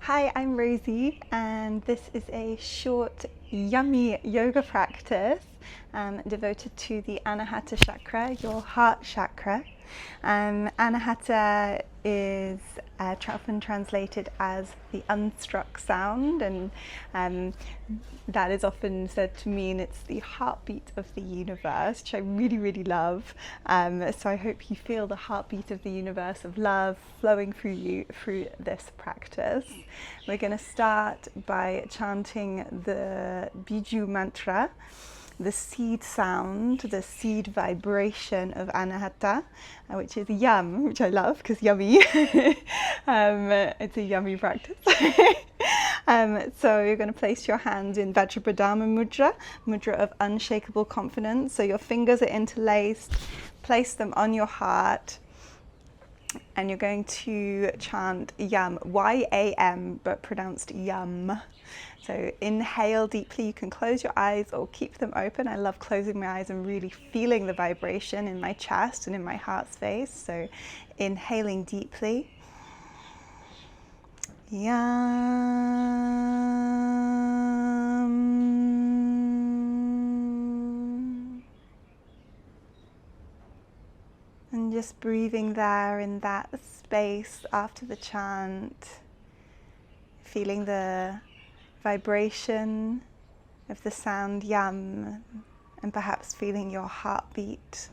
Hi, I'm Rosie, and this is a short, yummy yoga practice devoted to the Anahata Chakra, your heart chakra. Anahata is often translated as the unstruck sound, and that is often said to mean it's the heartbeat of the universe, which I really, really love. So I hope you feel the heartbeat of the universe of love flowing through you through this practice. We're going to start by chanting the biju mantra, the seed sound, the seed vibration of Anahata, which is yum, which I love because yummy. It's a yummy practice. So you're going to place your hands in Vajrapradama mudra, mudra of unshakable confidence. So your fingers are interlaced, place them on your heart, and you're going to chant yum, Y-A-M, but pronounced yum. So inhale deeply. You can close your eyes or keep them open. I love closing my eyes and really feeling the vibration in my chest and in my heart space. So inhaling deeply. Yum. And just breathing there in that space after the chant, feeling the vibration of the sound yum, and perhaps feeling your heartbeat,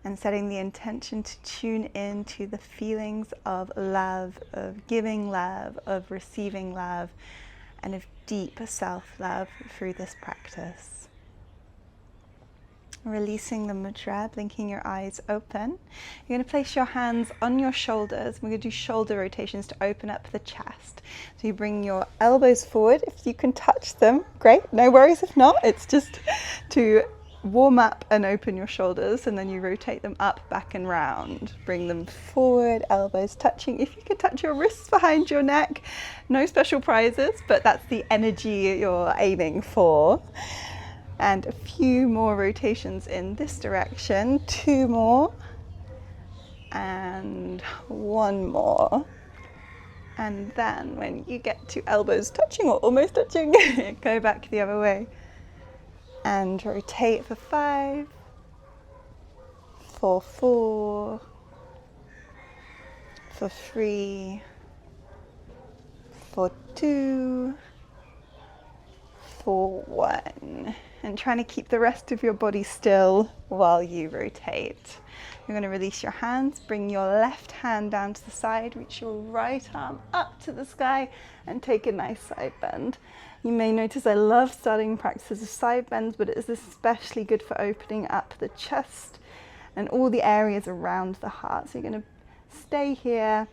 and setting the intention to tune in to the feelings of love, of giving love, of receiving love, and of deep self-love through this practice. Releasing the mudra, blinking your eyes open. You're going to place your hands on your shoulders. We're going to do shoulder rotations to open up the chest. So you bring your elbows forward. If you can touch them, great. No worries if not. It's just to warm up and open your shoulders, and then you rotate them up, back and round. Bring them forward, elbows touching. If you could touch your wrists behind your neck, no special prizes, but that's the energy you're aiming for. And a few more rotations in this direction, 2 more, and 1 more. And then when you get to elbows touching or almost touching, go back the other way. And rotate for 5, for 4, for 3, for 2, for 1. And trying to keep the rest of your body still while you rotate. You're going to release your hands, bring your left hand down to the side, reach your right arm up to the sky, and take a nice side bend. You may notice I love starting practices of side bends, but it is especially good for opening up the chest and all the areas around the heart. So you're going to stay here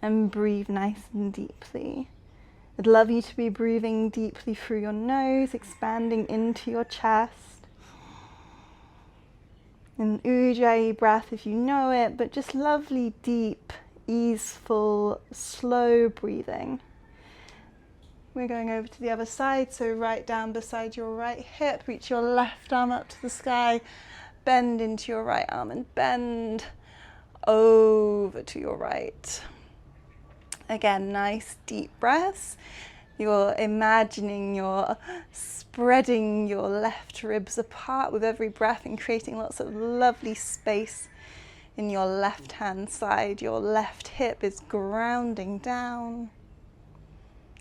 and breathe nice and deeply. I'd love you to be breathing deeply through your nose, expanding into your chest. An Ujjayi breath if you know it, but just lovely, deep, easeful, slow breathing. We're going over to the other side, so right down beside your right hip, reach your left arm up to the sky, bend into your right arm and bend over to your right. Again, nice deep breaths. You're imagining you're spreading your left ribs apart with every breath and creating lots of lovely space in your left hand side. Your left hip is grounding down.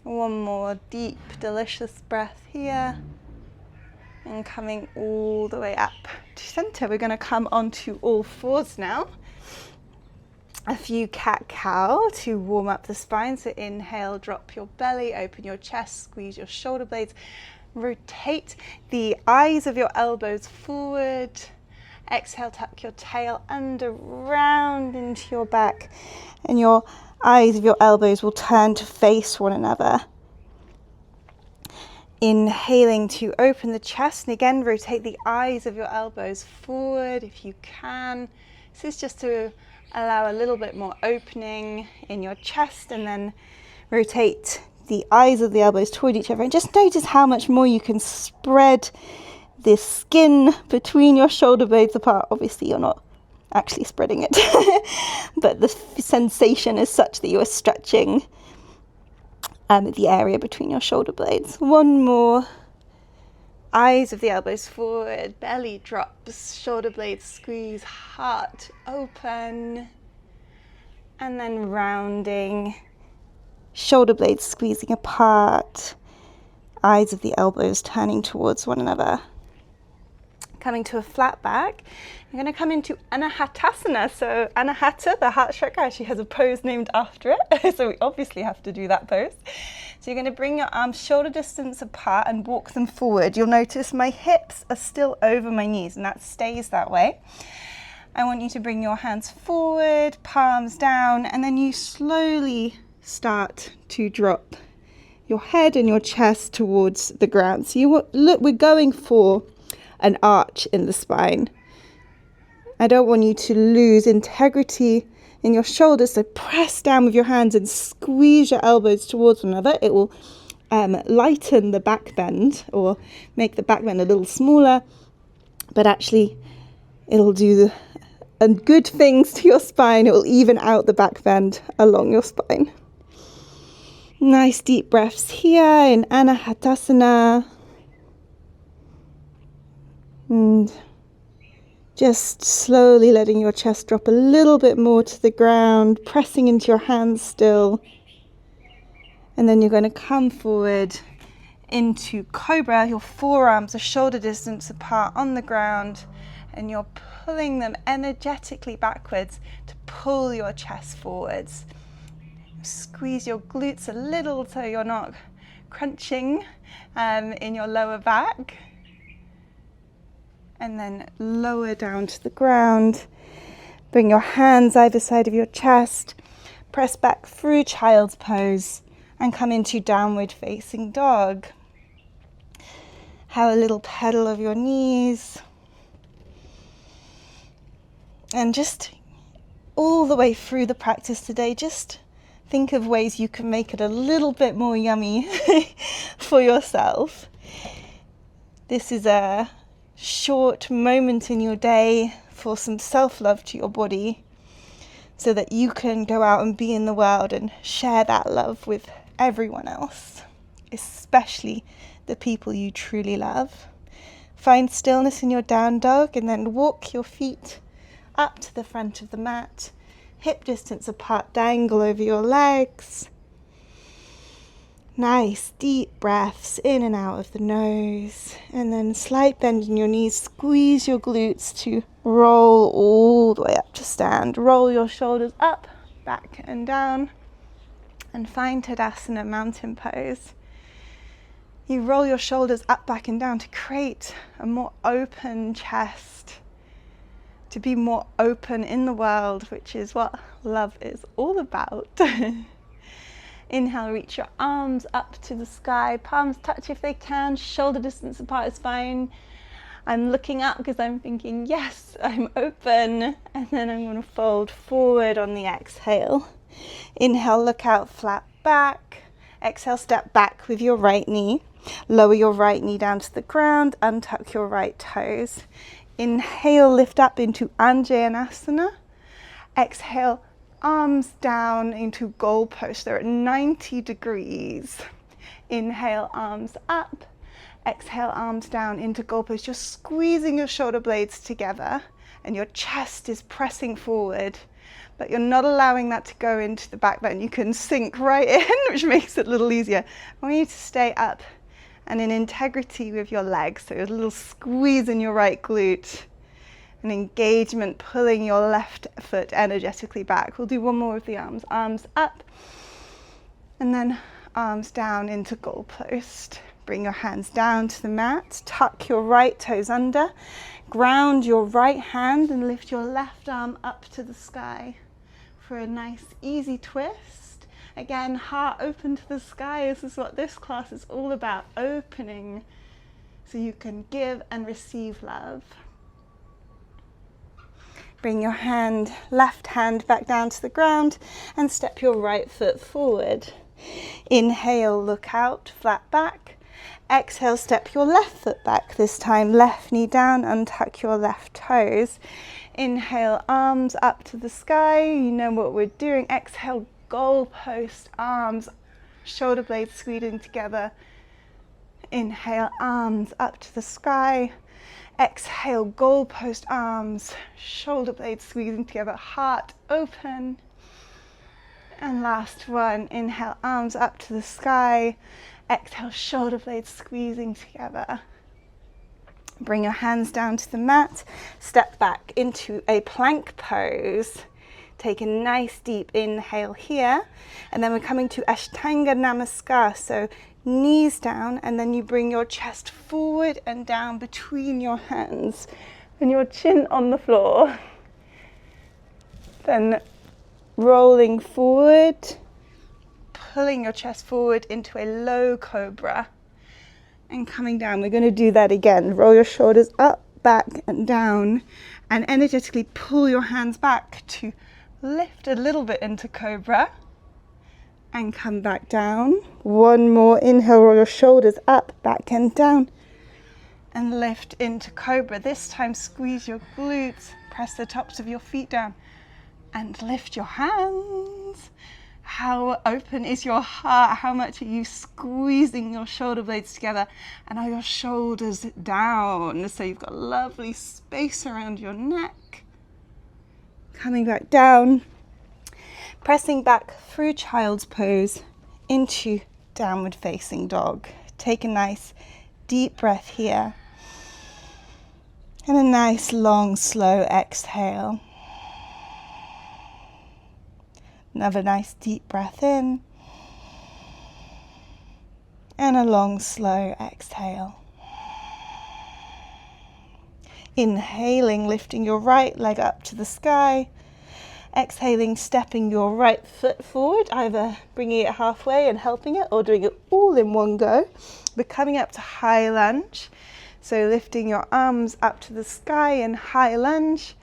1 more deep, delicious breath here. And coming all the way up to center. We're going to come onto all fours now. A few cat-cow to warm up the spine. So inhale, drop your belly, open your chest, squeeze your shoulder blades. Rotate the eyes of your elbows forward. Exhale, tuck your tail under, round into your back. And your eyes of your elbows will turn to face one another. Inhaling to open the chest. And again, rotate the eyes of your elbows forward if you can. This is just to allow a little bit more opening in your chest, and then rotate the eyes of the elbows toward each other, and just notice how much more you can spread this skin between your shoulder blades apart. Obviously you're not actually spreading it, but the sensation is such that you are stretching the area between your shoulder blades. One more. Eyes of the elbows forward, belly drops, shoulder blades squeeze, heart open, and then rounding, shoulder blades squeezing apart, eyes of the elbows turning towards one another. Coming to a flat back, you're going to come into Anahata. So Anahata, the heart chakra, actually has a pose named after it, so we obviously have to do that pose. So you're going to bring your arms shoulder distance apart and walk them forward. You'll notice my hips are still over my knees, and that stays that way. I want you to bring your hands forward, palms down, and then you slowly start to drop your head and your chest towards the ground. So we're going for an arch in the spine. I don't want you to lose integrity in your shoulders, so press down with your hands and squeeze your elbows towards one another. It will lighten the back bend, or make the back bend a little smaller, but actually it'll do good things to your spine. It will even out the back bend along your spine. Nice deep breaths here in Anahata. And just slowly letting your chest drop a little bit more to the ground, pressing into your hands still. And then you're going to come forward into Cobra. Your forearms are shoulder distance apart on the ground, and you're pulling them energetically backwards to pull your chest forwards. Squeeze your glutes a little so you're not crunching in your lower back. And then lower down to the ground. Bring your hands either side of your chest. Press back through child's pose and come into downward facing dog. Have a little pedal of your knees. And just all the way through the practice today, just think of ways you can make it a little bit more yummy for yourself. This is a short moment in your day for some self-love to your body, so that you can go out and be in the world and share that love with everyone else, especially the people you truly love. Find stillness in your down dog, and then walk your feet up to the front of the mat, hip distance apart, dangle over your legs. Nice deep breaths in and out of the nose, and then slight bend in your knees. Squeeze your glutes to roll all the way up to stand. Roll your shoulders up, back and down, and find Tadasana, mountain pose. You roll your shoulders up, back and down to create a more open chest, to be more open in the world, which is what love is all about. Inhale, reach your arms up to the sky, palms touch if they can, shoulder distance apart is fine. I'm looking up because I'm thinking, yes, I'm open. And then I'm going to fold forward on the exhale. Inhale, look out, flat back. Exhale, step back with your right knee. Lower your right knee down to the ground, untuck your right toes. Inhale, lift up into Anjaneyasana. Exhale, arms down into goalpost. They're at 90 degrees. Inhale, arms up. Exhale, arms down into goalpost. You're squeezing your shoulder blades together and your chest is pressing forward, but you're not allowing that to go into the back bend. You can sink right in, which makes it a little easier. I want you to stay up and in integrity with your legs. So a little squeeze in your right glute. An engagement, pulling your left foot energetically back. We'll do one more with the arms. Arms up, and then arms down into goalpost. Bring your hands down to the mat. Tuck your right toes under. Ground your right hand and lift your left arm up to the sky for a nice, easy twist. Again, heart open to the sky. This is what this class is all about, opening so you can give and receive love. Bring your left hand back down to the ground and step your right foot forward. Inhale, look out, flat back. Exhale, step your left foot back. This time, left knee down, untuck your left toes. Inhale, arms up to the sky. You know what we're doing. Exhale, goalpost, arms, shoulder blades squeezing together. Inhale, arms up to the sky. Exhale, goalpost, arms, shoulder blades squeezing together, heart open. And last one, inhale, arms up to the sky. Exhale, shoulder blades squeezing together. Bring your hands down to the mat. Step back into a plank pose. Take a nice deep inhale here. And then we're coming to Ashtanga Namaskar. So knees down, and then you bring your chest forward and down between your hands and your chin on the floor. Then rolling forward, pulling your chest forward into a low cobra and coming down. We're going to do that again. Roll your shoulders up, back and down, and energetically pull your hands back to lift a little bit into cobra and come back down. One more inhale, roll your shoulders up, back and down, and lift into cobra. This time squeeze your glutes, press the tops of your feet down and lift your hands. How open is your heart? How much are you squeezing your shoulder blades together? And are your shoulders down? So you've got lovely space around your neck. Coming back down. Pressing back through child's pose into downward facing dog. Take a nice deep breath here. And a nice long slow exhale. Another nice deep breath in. And a long slow exhale. Inhaling, lifting your right leg up to the sky. Exhaling, stepping your right foot forward, either bringing it halfway and helping it or doing it all in one go. We're coming up to high lunge. So lifting your arms up to the sky in high lunge.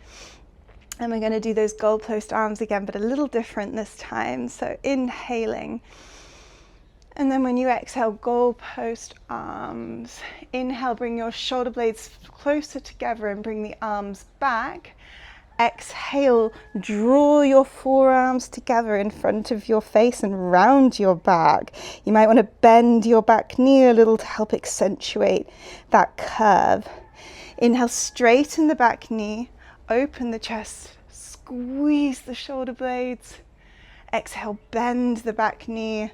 And we're going to do those goalpost arms again, but a little different this time. So inhaling. And then when you exhale, goalpost arms. Inhale, bring your shoulder blades closer together and bring the arms back. Exhale, draw your forearms together in front of your face and round your back. You might want to bend your back knee a little to help accentuate that curve. Inhale, straighten the back knee. Open the chest, squeeze the shoulder blades. Exhale, bend the back knee.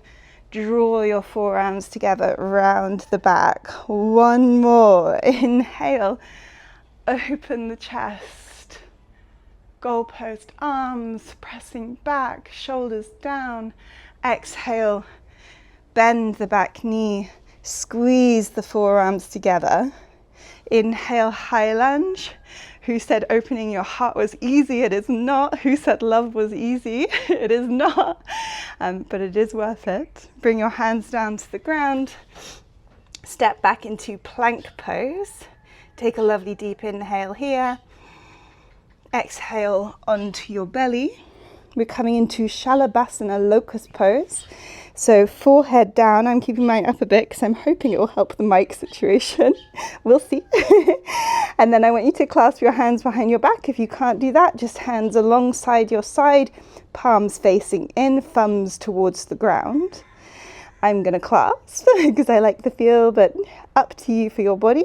Draw your forearms together, round the back. One more. Inhale, open the chest. Goalpost arms, pressing back, shoulders down. Exhale, bend the back knee. Squeeze the forearms together. Inhale, high lunge. Who said opening your heart was easy? It is not. Who said love was easy? It is not, but it is worth it. Bring your hands down to the ground. Step back into plank pose. Take a lovely deep inhale here. Exhale onto your belly. We're coming into Shalabhasana locust pose. So forehead down. I'm keeping mine up a bit because I'm hoping it will help the mic situation. We'll see. And then I want you to clasp your hands behind your back. If you can't do that, just hands alongside your side, palms facing in, thumbs towards the ground. I'm going to clasp because I like the feel, but up to you for your body.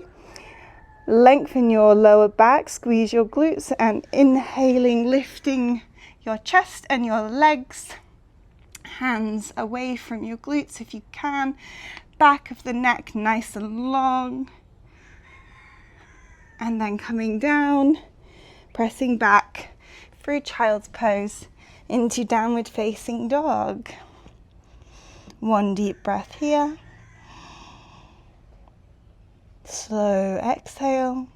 Lengthen your lower back, squeeze your glutes, and inhaling, lifting your chest and your legs. Hands away from your glutes if you can. Back of the neck nice and long. And then coming down, pressing back through child's pose into downward facing dog. One deep breath here. Slow exhale.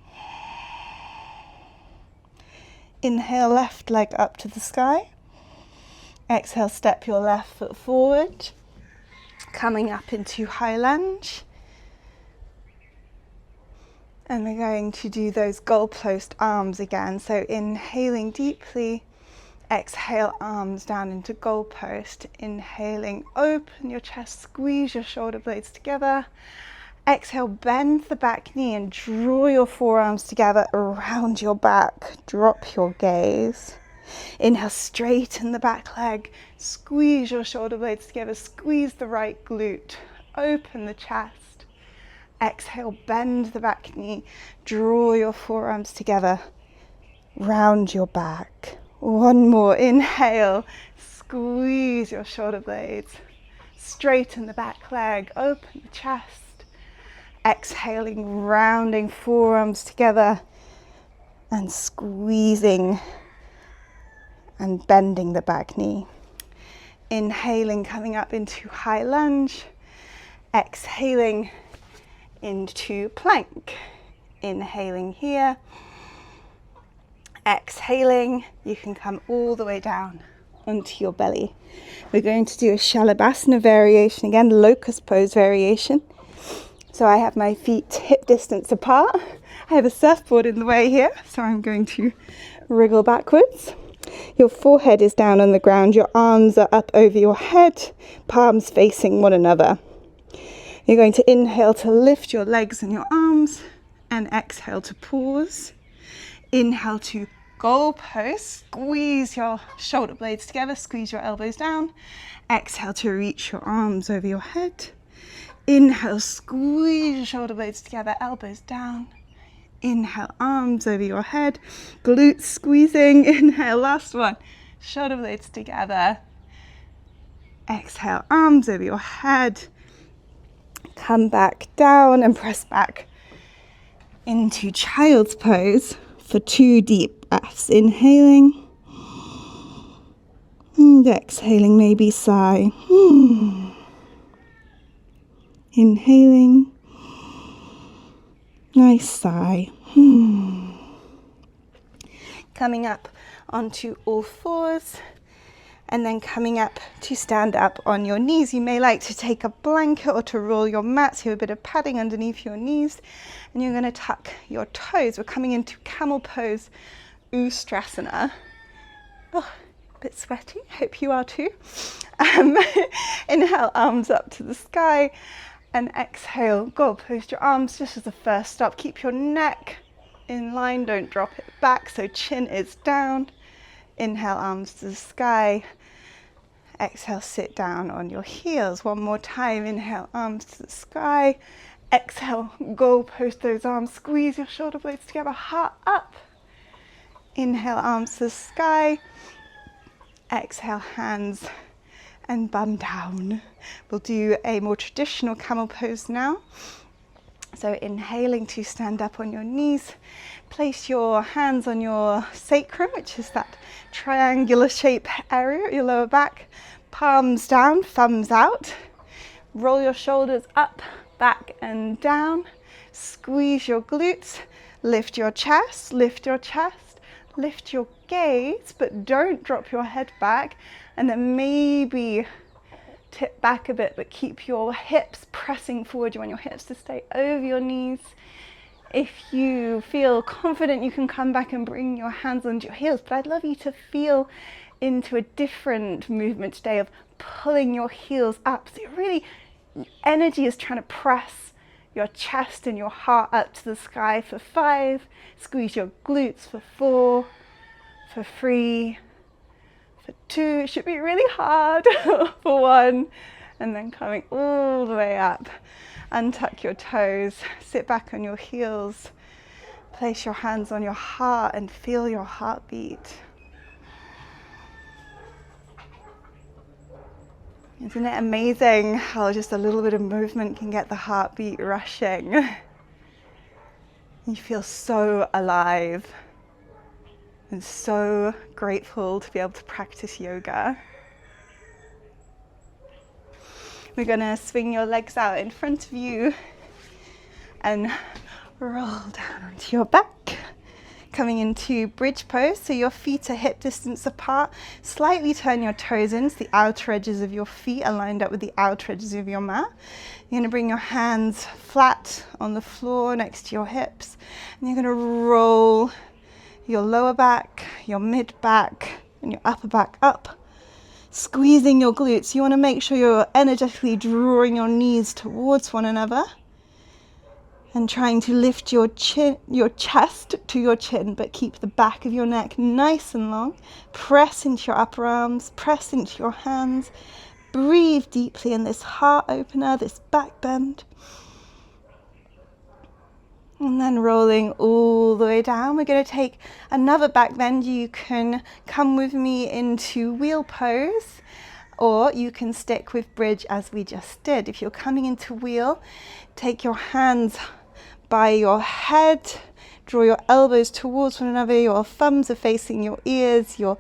Inhale, left leg up to the sky. Exhale, step your left foot forward. Coming up into high lunge. And we're going to do those goalpost arms again. So inhaling deeply. Exhale, arms down into goalpost. Inhaling, open your chest, squeeze your shoulder blades together. Exhale, bend the back knee and draw your forearms together around your back. Drop your gaze. Inhale, straighten the back leg. Squeeze your shoulder blades together. Squeeze the right glute. Open the chest. Exhale, bend the back knee. Draw your forearms together. Round your back. One more. Inhale. Squeeze your shoulder blades. Straighten the back leg. Open the chest. Exhaling, rounding forearms together and squeezing and bending the back knee. Inhaling, coming up into high lunge. Exhaling into plank. Inhaling here. Exhaling, you can come all the way down onto your belly. We're going to do a Shalabhasana variation again, locust pose variation. So I have my feet hip distance apart. I have a surfboard in the way here, so I'm going to wriggle backwards. Your forehead is down on the ground, your arms are up over your head, palms facing one another. You're going to inhale to lift your legs and your arms, and exhale to pause. Inhale to goalpost, squeeze your shoulder blades together, squeeze your elbows down. Exhale to reach your arms over your head. Inhale, squeeze your shoulder blades together, elbows down. Inhale, arms over your head, glutes squeezing. Inhale, last one, shoulder blades together. Exhale, arms over your head. Come back down and press back into child's pose for 2 deep breaths. Inhaling and exhaling, maybe sigh. Inhaling, nice sigh. Coming up onto all fours and then coming up to stand up on your knees. You may like to take a blanket or to roll your mat so you have a bit of padding underneath your knees, and you're going to tuck your toes. We're coming into camel pose, Ustrasana. Oh, a bit sweaty, hope you are too. Inhale, arms up to the sky. And exhale, go post your arms just as a first stop. Keep your neck in line, don't drop it back, so chin is down. Inhale, arms to the sky. Exhale, sit down on your heels. One more time, inhale, arms to the sky. Exhale, go post those arms, squeeze your shoulder blades together, heart up. Inhale, arms to the sky. Exhale, hands and bum down. We'll do a more traditional camel pose now. So inhaling to stand up on your knees. Place your hands on your sacrum, which is that triangular shape area at your lower back. Palms down, thumbs out. Roll your shoulders up, back and down. Squeeze your glutes. Lift your chest, lift your chest. Lift your gaze, but don't drop your head back. And then maybe tip back a bit, but keep your hips pressing forward. You want your hips to stay over your knees. If you feel confident, you can come back and bring your hands onto your heels. But I'd love you to feel into a different movement today of pulling your heels up. So really, energy is trying to press your chest and your heart up to the sky for 5. Squeeze your glutes for 4, for 3, for 2. It should be really hard for 1. And then coming all the way up. Untuck your toes, sit back on your heels. Place your hands on your heart and feel your heartbeat. Isn't it amazing how just a little bit of movement can get the heartbeat rushing? You feel so alive and so grateful to be able to practice yoga. We're going to swing your legs out in front of you and roll down onto your back. Coming into bridge pose, so your feet are hip distance apart. Slightly turn your toes in so the outer edges of your feet are lined up with the outer edges of your mat. You're going to bring your hands flat on the floor next to your hips. And you're going to roll your lower back, your mid back, and your upper back up. Squeezing your glutes. You want to make sure you're energetically drawing your knees towards one another. And trying to lift your chest to your chin, but keep the back of your neck nice and long. Press into your upper arms, press into your hands. Breathe deeply in this heart opener, this back bend. And then rolling all the way down, we're going to take another back bend. You can come with me into wheel pose, or you can stick with bridge as we just did. If you're coming into wheel, take your hands by your head, draw your elbows towards one another, your thumbs are facing your ears, your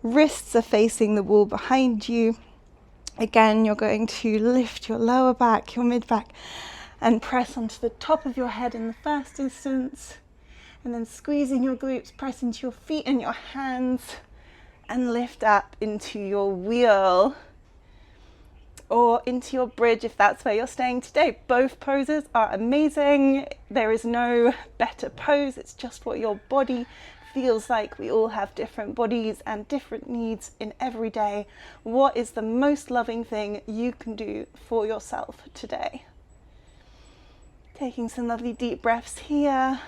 wrists are facing the wall behind you. Again, you're going to lift your lower back, your mid back, and press onto the top of your head in the first instance, and then squeezing your glutes, press into your feet and your hands, and lift up into your wheel, or into your bridge if that's where you're staying today. Both poses are amazing. There is no better pose, it's just what your body feels like. We all have different bodies and different needs in every day. What is the most loving thing you can do for yourself today? Taking some lovely deep breaths here,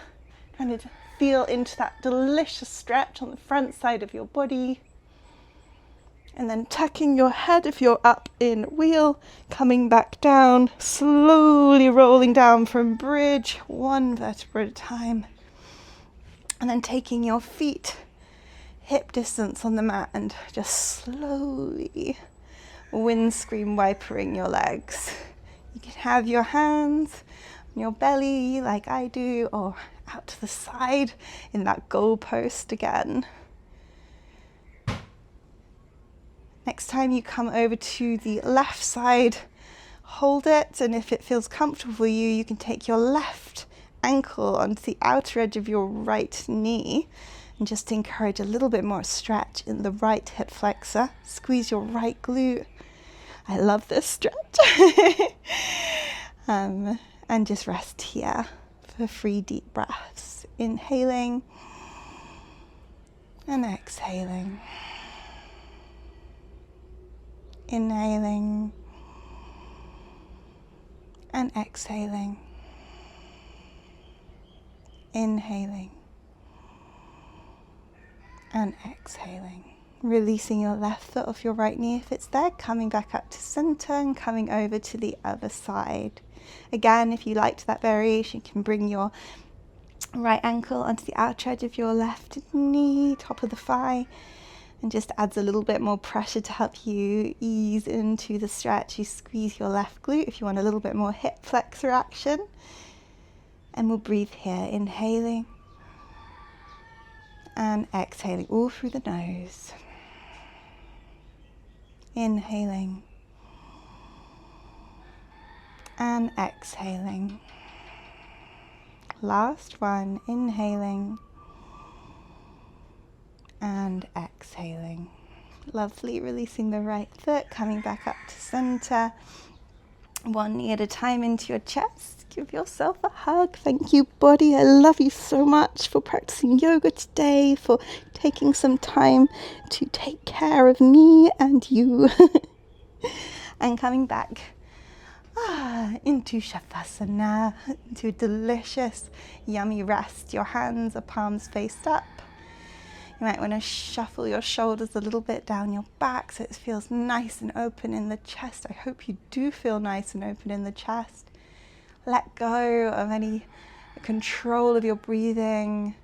trying to feel into that delicious stretch on the front side of your body. And then tucking your head if you're up in wheel, coming back down, slowly rolling down from bridge, one vertebra at a time. And then taking your feet hip distance on the mat and just slowly windscreen wipering your legs. You can have your hands on your belly like I do, or out to the side in that goal post again. Next time you come over to the left side, hold it, and if it feels comfortable for you, you can take your left ankle onto the outer edge of your right knee and just encourage a little bit more stretch in the right hip flexor. Squeeze your right glute. I love this stretch. And just rest here for 3 deep breaths. Inhaling and exhaling. Inhaling and exhaling. Inhaling and exhaling. Releasing your left foot off your right knee if it's there, coming back up to center and coming over to the other side. Again, if you liked that variation, you can bring your right ankle onto the outer edge of your left knee, top of the thigh, and just adds a little bit more pressure to help you ease into the stretch. You squeeze your left glute if you want a little bit more hip flexor action. And we'll breathe here, inhaling and exhaling, all through the nose. Inhaling and exhaling. Last one, inhaling and exhaling. Lovely, releasing the right foot, coming back up to center. One knee at a time into your chest. Give yourself a hug. Thank you, body. I love you so much for practicing yoga today, for taking some time to take care of me and you. And coming back into Shavasana, into a delicious, yummy rest. Your hands are palms faced up. You might want to shuffle your shoulders a little bit down your back so it feels nice and open in the chest. I hope you do feel nice and open in the chest. Let go of any control of your breathing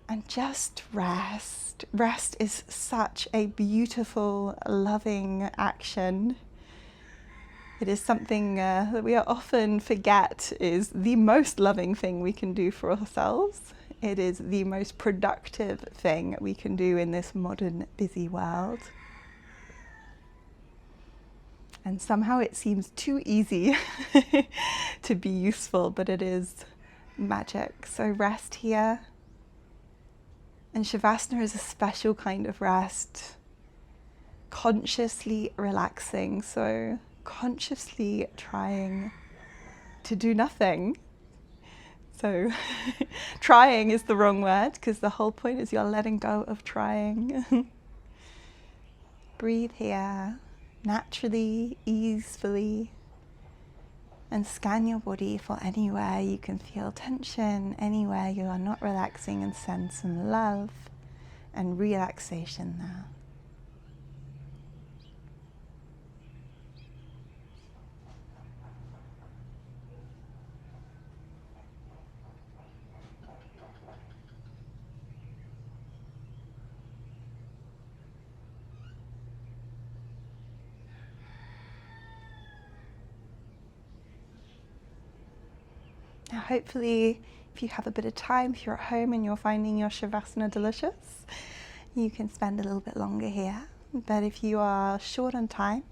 and just rest. Rest is such a beautiful, loving action. It is something that we often forget is the most loving thing we can do for ourselves. It is the most productive thing we can do in this modern, busy world. And somehow it seems too easy to be useful, but it is magic. So rest here. And Shavasana is a special kind of rest. Consciously relaxing, so consciously trying to do nothing. So trying is the wrong word, because the whole point is you're letting go of trying. Breathe here, naturally, easefully. And scan your body for anywhere you can feel tension, anywhere you are not relaxing, and send some love and relaxation there. Now hopefully, if you have a bit of time, if you're at home and you're finding your Shavasana delicious, you can spend a little bit longer here. But if you are short on time,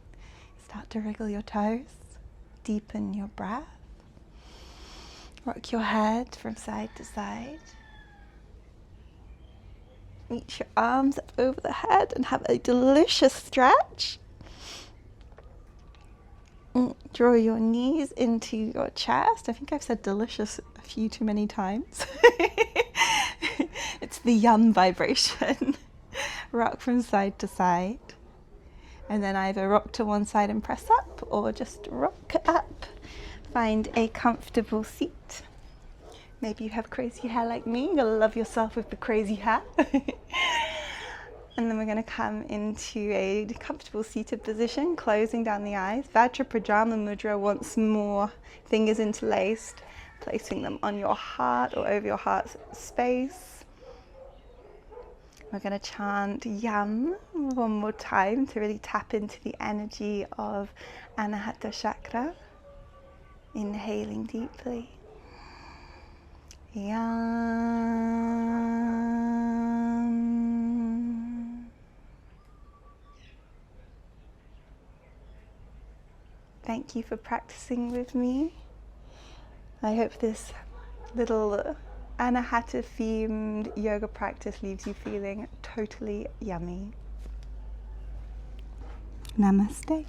start to wriggle your toes, deepen your breath, rock your head from side to side. Reach your arms up over the head and have a delicious stretch. Draw your knees into your chest. I think I've said delicious a few too many times. It's the yum vibration. Rock from side to side. And then either rock to one side and press up, or just rock up. Find a comfortable seat. Maybe you have crazy hair like me. You'll love yourself with the crazy hair. And then we're going to come into a comfortable seated position, closing down the eyes. Vajrapajama Mudra once more, fingers interlaced, placing them on your heart or over your heart's space. We're going to chant Yam one more time to really tap into the energy of Anahata Chakra. Inhaling deeply. Yam. Thank you for practicing with me. I hope this little Anahata themed yoga practice leaves you feeling totally yummy. Namaste.